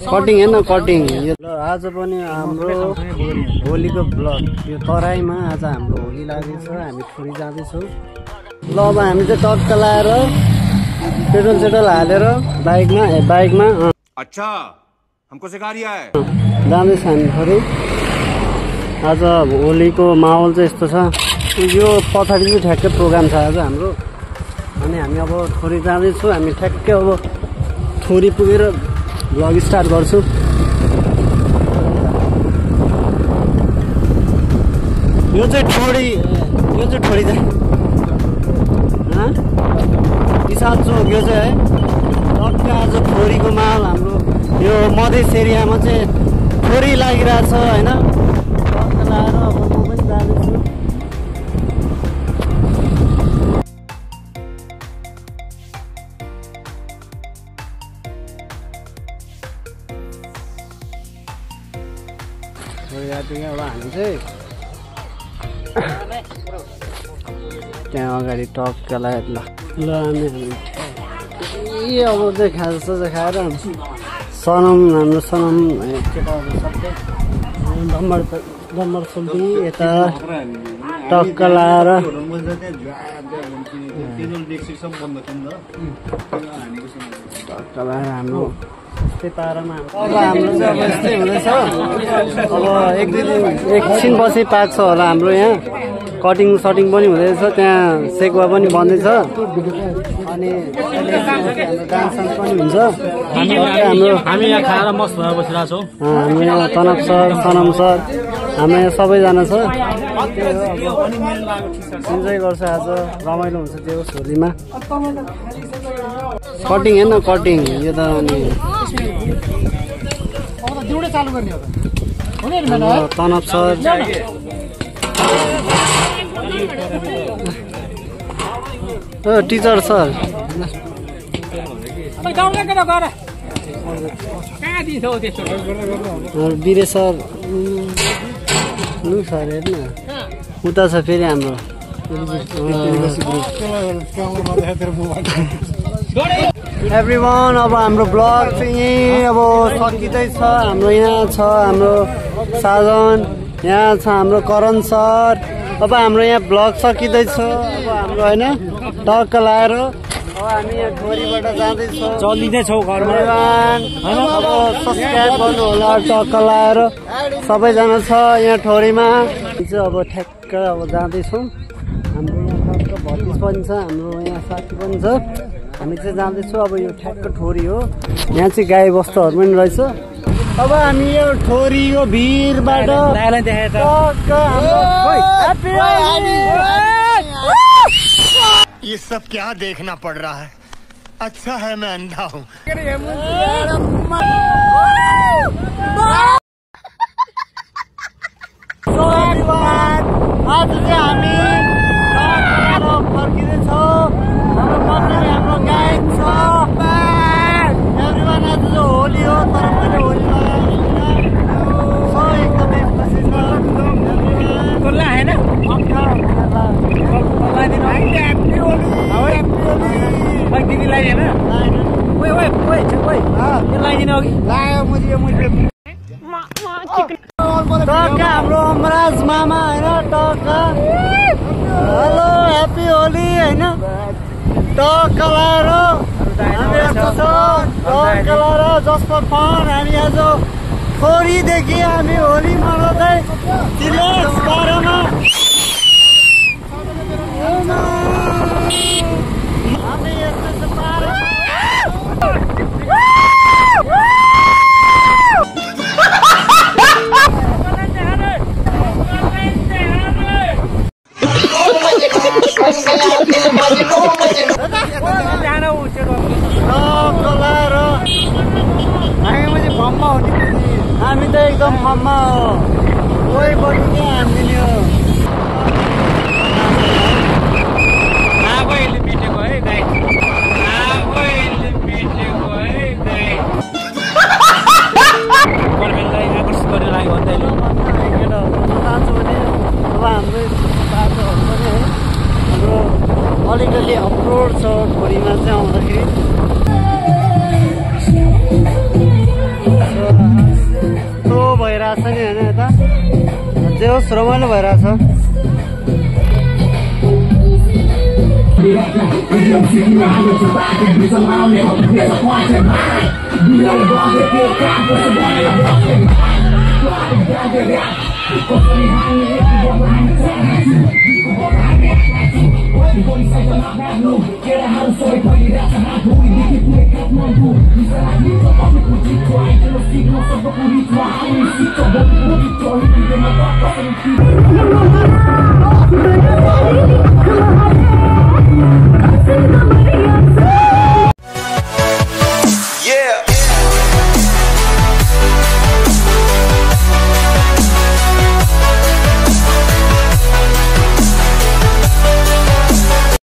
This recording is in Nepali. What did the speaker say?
कटिङ हेर्न कटिङ आज पनि हाम्रो होलीको ब्लग यो तराईमा आज हाम्रो होली लाग्दैछ हामी थोरी जाँदैछौँ ल अब हामी चाहिँ टक्क लाएर पेट्रोल सेट्रोल हालेर बाइकमा अच्छा हमको सिखा रिया है जाँदैछ हामी थोरी आज होलीको माहौल चाहिँ यस्तो छ यो पछाडि चाहिँ ठ्याक्कै प्रोग्राम छ आज हाम्रो अनि हामी अब थोरी जाँदैछौँ हामी ठ्याक्कै अब थोरी पुगेर भ्लग स्टार्ट गर्छु यो चाहिँ थोरी चाहिँ विशाल चोक यो चाहिँ है टक्क आज थोरीको माहौल हाम्रो यो मधेस एरियामा चाहिँ थोरी लागिरहेछ होइन टक्क लाएर अब म पनि जाँदैछु एउटा हामी चाहिँ त्यहाँ अगाडि टक्क लगाएर ल हामी अब चाहिँ खाजा खाएर सनम हाम्रो सनम केटाहरू सबै डम्बर सोल्टी यता टक्क लाएर हाम्रो यस्तै पारामा अब हाम्रो चाहिँ अब यस्तै हुँदैछ अब एकछिन पछि पाक्छ होला हाम्रो यहाँ कटिङ सटिङ पनि हुँदैछ त्यहाँ सेकुवा पनि बन्दैछ अनि डान्स सान्स पनि हुन्छ हामी यहाँ खाएर मस्त भएर बसिरहेको छौँ हाम्रो यहाँ तनक सर सनम सर हाम्रो यहाँ सबैजना छ इन्जोय गर्छ आज रमाइलो हुन्छ त्यो होलीमा कटिङ हेर्न कटिङ यो त अनि तनक सर टिचर सर बिरे सर लु सर हेर्न उता छ फेरि हाम्रो एभ्रिवान अब हाम्रो ब्लग चाहिँ यहीँ अब सकिँदैछ हाम्रो यहाँ छ हाम्रो साजन यहाँ छ हाम्रो करण सर अब हाम्रो यहाँ ब्लग सकिँदैछ अब हाम्रो होइन टक्क लाएर अब हामी यहाँ थोरीबाट जाँदैछौँ चलिँदैछौँ घरमा अब सब्सक्राइब गर्नु होला टक्क लाएर सबैजना छ यहाँ थोरीमा चाहिँ अब ठ्याक्क अब जाँदैछौँ हाम्रो यहाँ टक्क भतिज पनि छ हाम्रो यहाँ साथी पनि छ हामी चाहिँ जाँदैछौँ अब यो ठ्याक्क थोरी हो यहाँ चाहिँ गाई बस्तुहरू पनि रहेछ अब हामी यो थोरीको भिरबाट ये सब क्या देखना पड़ रहा है अच्छा है मैं अंधा हूँ आज चाहिँ हामी फर्किँदैछौँ हाम्रो पछाडि हाम्रो गायक छ एभ्रिवान आज चाहिँ होली हो तर मैले होली एकदमै खुसी छ हाम्रो अमराज मामा होइन टक्क हेलो ह्याप्पी होली होइन टक्क लाएर हामी यस्तो छ टक्क लाएर जस्तो फन हामी आज थोरीदेखि हामी होली मनाउँदै चिलेक्स बाह्रमा हामी यस्तो हामी त एकदम मम्मा हो कोही पनि के हामीले ठोरीमा चाहिँ आउँदाखेरि यस्तो भइरहेछ नि होइन यता जे होस् रमाइलो भइरहेछ Come on.